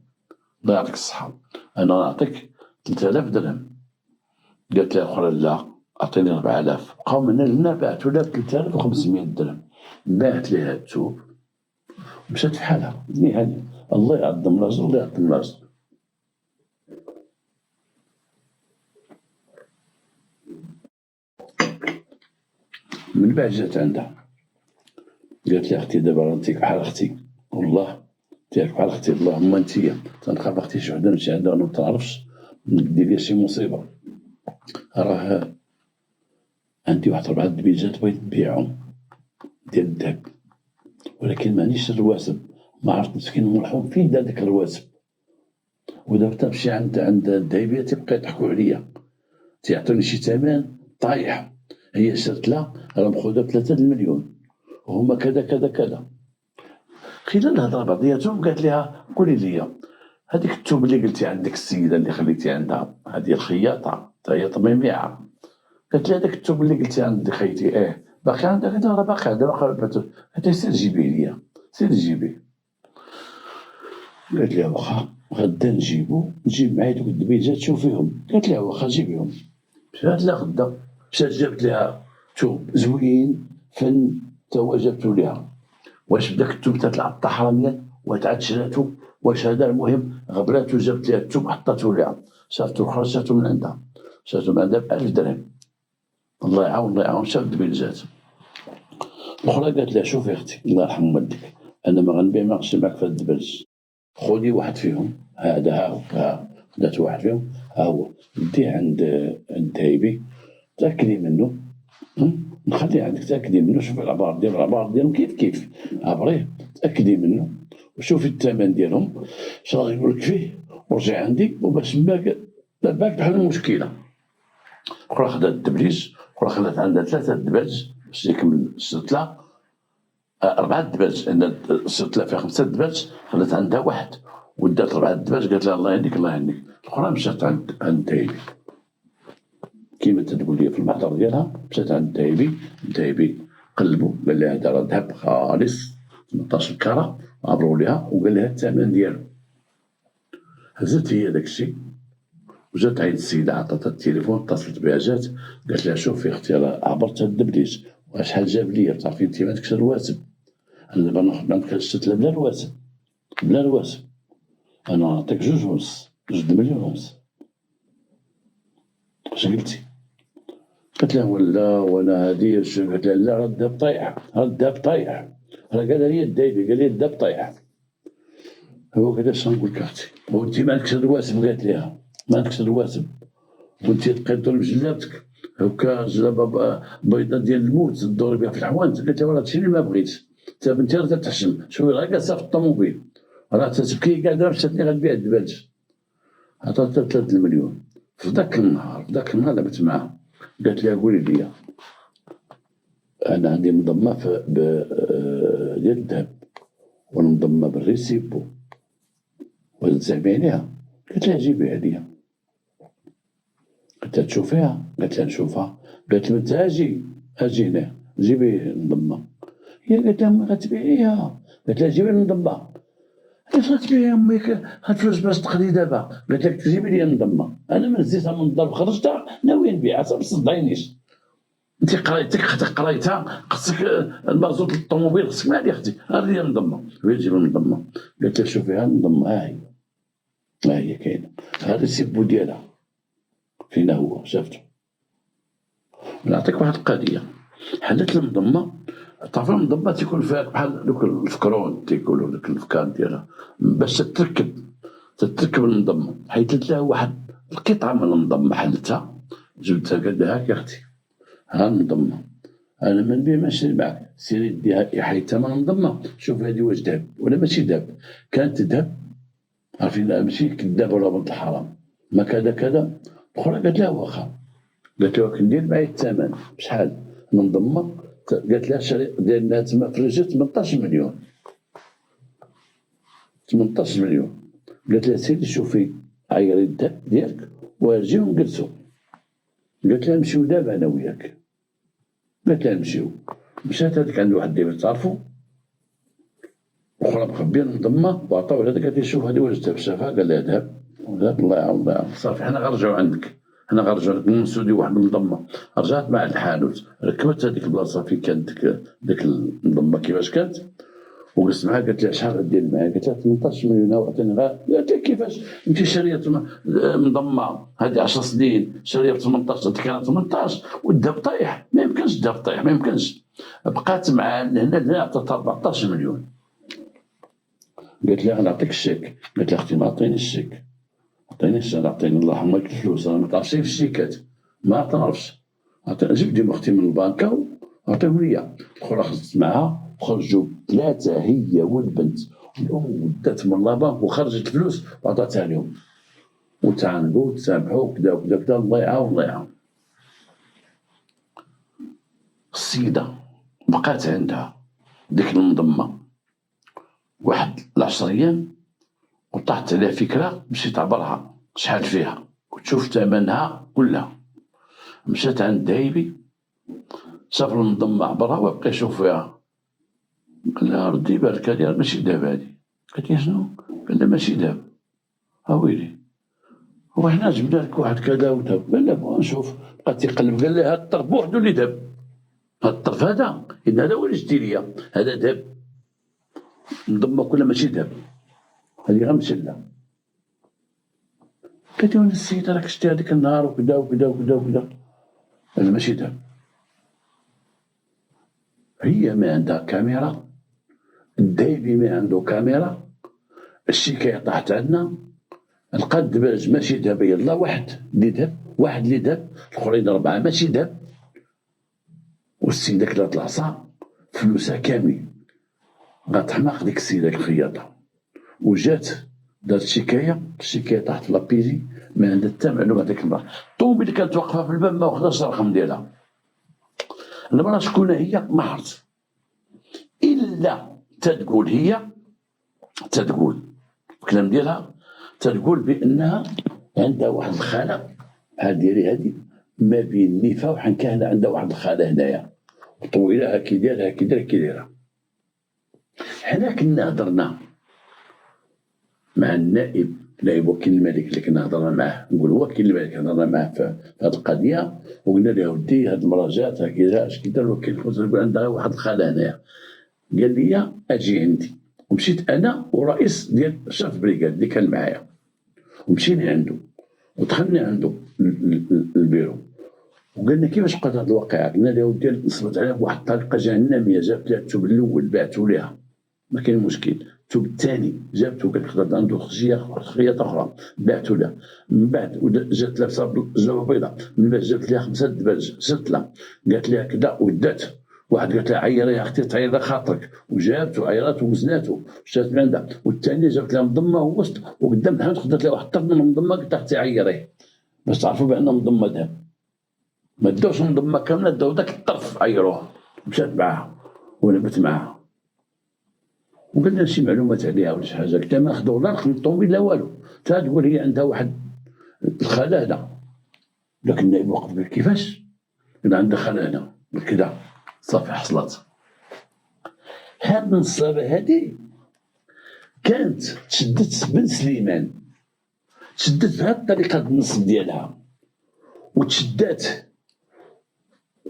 S1: الله يعطيك الصحة، انا نعطيك 3000 درهم. قالت لها الاخرى لا اعطيني 4000. بقاو من هنا بعتو لها ب 3500 درهم، باعت ليها الثوب مشات في حالها. يعني الله يعظم راجل، الله يعظم راجل. من بعد جات عندها قالت لي اختي دابا انت بحال اختي، والله تاعك بحال اختي، اللهم انتيا تنخاف اختي شي وحده نمشي عندها وما تعرفش دير ليا شي مصيبه. راه عندي واحد 4 دبيجات بغيت نبيعهم ديال الذهب، ولكن مانيش الرواسب، ما عرفت مسكين مرحوم فين دار داك الرواسب. ودابا تمشي عند الذهبيه تيبقى يضحكوا عليا، تيعطوني شي ثمن طايح. هي شرت لها راه مخوذه ب3 المليون وهما كذا كذا كذا. خلال الهضره بعضياتهم قالت لها قولي لي هذيك الثوب اللي قلتي عندك السيده اللي خليتي عندها هذه الخياطه حتى هي طميميعه، قالت لي هذاك الثوب اللي قلتي عند خيتي باقي عندك؟ قلت لها راه باقي عندها، قالت لي سير جيبيه ليا، سير جيبيه. قالت لها واخا غدا نجيب معايا دوك الدبيجات تشوفيهم. قالت لها واخا جيبيهم. مشات لها غدا، مشات جابت لها ثوب زوين فن تا هو جابتو ليها. واش بداك الثوب تتلعب حراميا وتعاد شراتو، واش هذا المهم؟ غبراتو جابت ليها الثوب حطاتو ليها، شافتو الاخرى شاتو من عندها ب1000 درهم. الله يعاون الله يعاون. شاف الدبيجات. الاخرى قالت لها شوفي اختي الله يرحم والديك، انا ما غنبيع ما نغشي معاك في هاد الدباج، خذي واحد فيهم هذا ها خدات واحد فيهم ها هو ديه عند هايبي تاكدي منه، نخليه عندك تاكدي منه، شوفي العبار ديالهم كيف عبريه تاكدي منه وشوفي الثمن ديالهم اش راه يقولك فيه ورجعي عندي وباش باك بحال المشكله. اخرى خدات الدبليج، اخرى خدات عندها 3 دباج باش يكمل شرت لها 4 دباج، لان شرت لها فيها 5 دباج، خدات عندها واحد ودات 4 دباج. قالت لها الله يهنيك الله يهنيك. الاخرى مشات عند هايبي كيما تقول لي في المحضر ديالها، مشات عند الذهبي قلبوا قال لها هذا راه ذهب خالص 18 كاره، عبروا ليها وقال لها الثمن ديالو. هزت هي داك الشيء وجات عند السيده عطاتها التليفون، اتصلت بها جات قالت لها شوفي اختي راه عبرت هاد الدبليج وشحال جاب ليا، تعرفي انت ما عندكش الرواتب، انا دابا ناخذ عندك شتت بلا رواتب بلا رواتب، انا نعطيك 2 مليون ونص. اش قلتي؟ قلت له ولا وانا هذه قلت له لا راه الذهب طايح، راه الذهب طايح، راه قالها لي الدايبي قال لي الذهب طايح. هو قال اش نقول لك اختي، وانت ما عندكش الرواسب، قالت ليها ما عندكش الرواسب وانت تبقي تدور بجلابتك هكا جلابه بيضاء ديال الموت تدور بها في الحوانت. قالت لها هادشي اللي ما بغيت، انت بنتي راه تتحشم، شوفي راه جالسه في الطوموبيل راه تتبكي قاعده مشاتني غنبيع الدباج. عطاتها 3 المليون. في ذاك النهار لعبت معاه، قالت لها قولي لي انا عندي منظمه ديال الذهب والمنظمه بالريسيبو وتزعمي عليها. قلت لها جيبيها ليا. قلت لها تشوفيها؟ قالت لها نشوفها. قالت لها انت اجي هنا جيبي المنظمه. هي قالت لها امي غتبيعيها، قالت لها جيبي المنظمه. علاش غتبيعي امي هاد الفلوس باش تقضي دابا؟ قالت لك جيبي لي المنظمه. انا من هزيتها من الدار وخرجتها ناوي نبيعها ما تصدعينيش. انت قرايتك قرايتها خصك المازوت للطوموبيل خصك مالي اختي هذه هي المنظمه ويجي المنظمه قالت لها شوفي هذه المنظمه ها هي كاينه هذا السيبو ديالها فينا هو شافته. نعطيك واحد القضيه حلت المنظمه تعرف المنظمه تيكون فيها بحال دوك الفكرون تيقولوا دوك الافكار ديالها باش تتركب المنظمه حيدت لها واحد القطعه من المنظمه حلتها جبتها قال لها هاك يا اختي ها المنظمه انا من بيه ماشي معك سيري ديها حيدتها من المنظمه شوف هذه واش ذهب ولا ماشي ذهب كانت ذهب عارفين ماشي كذاب ولا بنت الحرام ما كذا كذا الاخرى قالت لها واخا قالت له كندير معايا الثمن بشحال المنظمه قالت لها شري داير تما في الرجل 18 مليون 18 مليون قالت لها سيدي شوفي عيري الذهب ديالك ورجيو نجلسو قالت لها نمشيو دابا انا وياك قالت لها نمشيو مشات هذيك عند واحد اللي تعرفو اخرى مخبيه المنظمه وعطاو هذا قالت لي شوف هذه واش ذهب شافها قال لها ذهب الله يعاون صافي حنا غنرجعو عندك حنا غنرجعو لك نسودي واحد المنظمه رجعت مع الحانوت ركبت هذيك البلاصه فين كانت ديك المنظمه كيفاش كانت وجلست معها قالت لها شحال غدير معايا قالت لها 18 مليون وعطيني غير قالت لها كيفاش انت شاريه منظمه هذه 10 سنين شاريه ب 18 كانت 18 والذهب طايح ما يمكنش الذهب طايح ما يمكنش بقات مع هنا عطاتها 14 مليون قالت لها نعطيك الشيك قالت لها اختي ما عطيني الشيك عطينيش انا عطيني الله يرحمك الفلوس انا ما تعرفش في الشيكات ما تعرفش جبت ديما اختي من البنكه وعطيهم ليا الاخرى خرجت معها خرجوا ثلاثه هي والبنت الام ودات من لابانك وخرجت الفلوس وعطاتها لهم وتعاندوا وتسامحوا كذا وكذا كذا الله يعاون الله يعاون. السيده بقات عندها ديك المنظمه واحد 10 ايام وطاحت عليها فكره مشيت تعبرها شحال فيها وتشوف ثمنها كلها مشات عند دايبي شاف المنظمه عبرها وبقى يشوف فيها قال لها ردي بالك هذه ماشي دهب هذه قالت لي شنو قال لها ماشي دهب ها ويلي هو حنا جبنا لك واحد كذا وذهب قال لها بغا نشوف بقى تيقلب قال لها هذا الطرف بوحدو اللي ذهب هذا الطرف هذا ان هذا هو اللي شتي ليا هذا ذهب المنظمه كلها ماشي ذهب هذه غير مسله قالت لي السيده راك شتي هذيك النهار وكذا وكذا وكذا وكذا هذا ماشي ذهب هي ما عندها كاميرا الدايبي ما عنده كاميرا الشكاية طاحت عندنا لقات دباج ماشي ذهب يلا واحد اللي ذهب الاخرين 4 ماشي ذهب والسيده كلات العصا فلوسها كامل غتحماق ديك السيده الخياطه وجات دارت الشكايه طاحت في لابيجي ما عندها حتى معلومه هذيك المراه الطوموبيل اللي كانت واقفه في الباب ما واخداش الرقم ديالها المراه شكون هي ما عرفت الا تتقول هي تتقول الكلام ديالها تتقول بانها عندها واحد الخاله بحال ديالي هذه ما بين نيفا وحنكهله عندها واحد الخاله هنايا طويله هاكي دايره حنا كنا هضرنا مع النائب نائب وكيل الملك اللي كنا هضرنا معاه نقول وكيل الملك هضرنا معاه في هذه القضيه وقلنا له ودي هاد المراجعات هكذا اش كي دار الوكيل نقول عندها واحد الخاله هنايا قال لي اجي عندي ومشيت انا ورئيس ديال شاف بريغاد اللي كان معايا ومشينا عنده ودخلنا عنده البيرو وقالنا كيفاش بقات هذه الواقعه قلنا له ودي نصبت عليها بواحد الطريقه جهنميه جابت لها الثوب الاول بعثو لها ما كاين مشكل الثوب الثاني جابته قالت خدات عنده خياطه اخرى بعثو لها من بعد جات لابسه جوبه بيضاء من بعد جابت لها 5 دباج صرت لها قالت لها كذا ودات واحد قالت لها عيري يا اختي تعير خاطرك وجابته عيرات ووزناته شات من عندها والثانيه جابت لها منظمه ووسط وقدام الحانوت خدات لها واحد الطرف من المنظمه قالت لها اختي عيريه باش تعرفوا بان منظمه ذهب ما داوش منظمه كامله داو داك الطرف عيروها مشات معاها ونبت معاها وقلنا شي معلومات عليها ولا شي حاجه قلت ما ناخذوا لا رقم الطوموبيل لا والو تقول هي عندها واحد الخاله هنا ذاك النائب وقف قال كيفاش قال عندها خاله هنا قال كذا صافي حصلت هاد النصابه هادي كانت تشدت بن سليمان تشدت بهاد الطريقه النصب ديالها وتشدات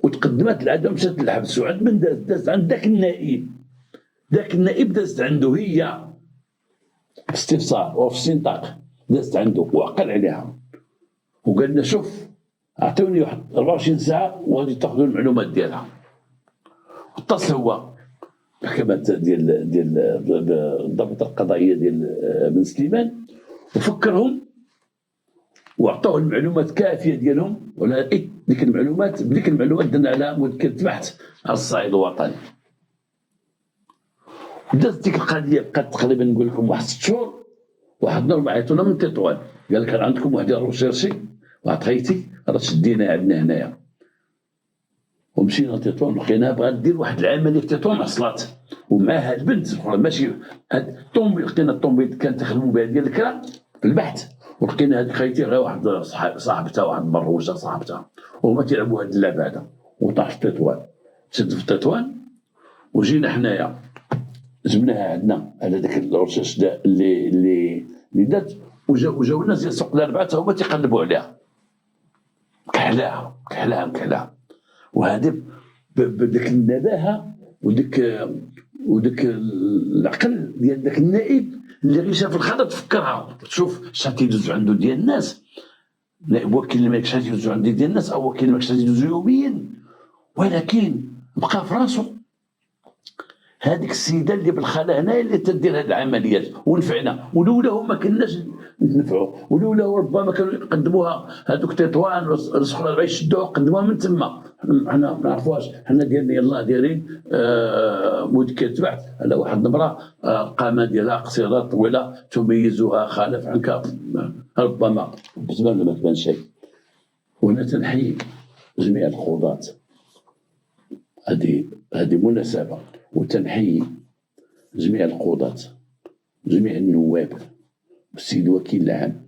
S1: وتقدمت العاده مشات للحبس، وعند من دازت عند ذاك النائب. ذاك النائب دازت عنده هي استفسار وفي السنطاق، دازت عنده وعقل عليها وقال لنا شوف اعطوني واحد 24 ساعه وغادي تاخذوا المعلومات ديالها. اتصل هو محكمه ديال الضابطه القضائيه ديال بن سليمان وفكرهم وعطوه المعلومات كافيه ديالهم، ولا ديك المعلومات درنا على مذكره بحث على الصعيد الوطني. دازت ديك القضيه بقات تقريبا نقول لكم واحد 6 شهور. واحد النهار عيطونا من تطوان قال لك عندكم واحد الروشيرشي واحد خيتي راه شدينا عندنا هنايا. ومشينا لتطوان لقيناها بغات دير واحد العمليه في تطوان عصلات ومعاها البنت اخرى ماشي هاد الطوموبيل. لقينا الطوموبيل كانت تخدموا بها ديال الكرا في البحث، ولقينا هاد خيتي غير واحد صاحبتها واحد مروجه صاحبتها وهما تيلعبوا هاد اللعبه هذا. وطاح في تطوان، شد في تطوان وجينا حنايا جبناها عندنا على داك الرشاش اللي دات. وجاو الناس ديال سوق الاربعه هما تيقلبوا عليها كحلاها. وهذه بداك النباهه وداك العقل ديال داك النائب اللي غير شاف الخطا تفكرها. شوف شحال تيدوزو عنده ديال الناس، نائب وكيل الملك شحال تيدوزو عنده ديال الناس، او وكيل الملك شحال تيدوزو يوميا، ولكن بقى في راسو هذيك السيده اللي بالخلا هنا اللي تدير هذه العمليات ونفعنا. ولولا ما كناش نتنفعوا، ولولا ربما كانوا يقدموها هذوك تطوان رسخوا على يشدوها قدموها من تما. حنا ما نعرفوهاش، حنا ديالنا يلاه دايرين مذكره بحث على واحد المراه القامه ديالها قصيره طويله تميزها خالف عنك ربما بالنسبه ما كان شيء. وهنا تنحيي جميع القضاة، هذه مناسبه، وتنحيي جميع القضاة جميع النواب والسيد الوكيل العام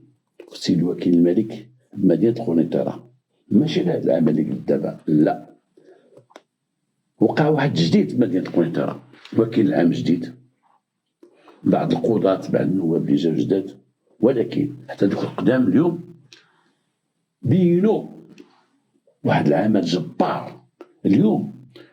S1: والسيد الوكيل الملك بمدينة قنيطرة. ماشي لهذا العمل اللي قلت دابا، لا، وقع واحد جديد في مدينة قنيطرة، الوكيل العام جديد، بعض القضاة بعض النواب اللي جاو جداد، ولكن حتى دوك القدام اليوم بينوا واحد العمل جبار. اليوم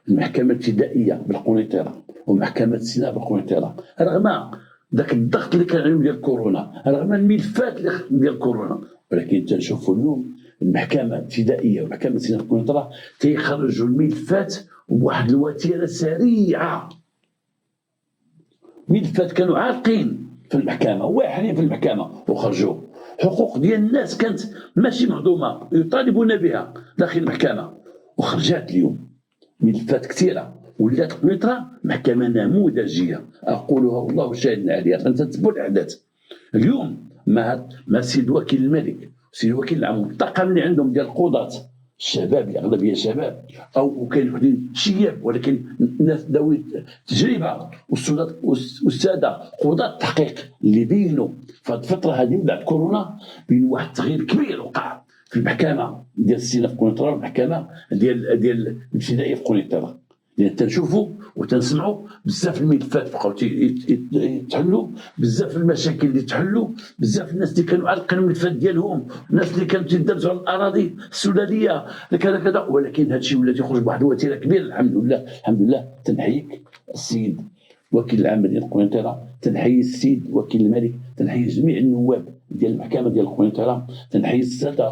S1: المحكمة الابتدائية بالقنيطرة ومحكمة السيناء بالقنيطرة رغم ذاك الضغط اللي كان عليهم ديال كورونا، رغم الملفات اللي ديال كورونا، ولكن تنشوفوا اليوم المحكمة الابتدائية ومحكمة السيناء بالقنيطرة تيخرجوا الملفات بواحد الوتيرة سريعة. ملفات كانوا عالقين في المحكمة واحدين في المحكمة وخرجوا. حقوق ديال الناس كانت ماشي مهضومة يطالبون بها داخل المحكمة وخرجات اليوم ملفات كثيرة. ولات قنيطرة محكمة نموذجية أقولها والله شاهد عليها. تنتبعوا الأحداث اليوم مع السيد وكيل الملك والسيد الوكيل العام والطاقم اللي عندهم ديال القضاة الشباب، الأغلبية شباب أو كاين وحدين شياب، ولكن الناس ذوي تجربة والسادة قضاة التحقيق اللي بينوا في هذه الفترة هذه من بعد كورونا بين واحد التغيير كبير وقع في المحكمة ديال السيناء في قنيطرة والمحكمة ديال الابتدائية في قنيطرة. لأن تنشوفوا وتنسمعوا بزاف الملفات بقاو يتحلوا، بزاف المشاكل اللي تحلوا، بزاف الناس اللي كانوا عالقين الملفات ديالهم، الناس اللي كانوا تيدرسوا على الأراضي السلالية كذا. ولكن هذا الشيء ولا تيخرج بواحد الوتيرة كبيرة. الحمد لله. تنحييك السيد وكيل العام ديال قنيطرة، تنحيي السيد وكيل الملك، تنحيي جميع النواب ديال المحكمة ديال قنيطرة، تنحيي السادة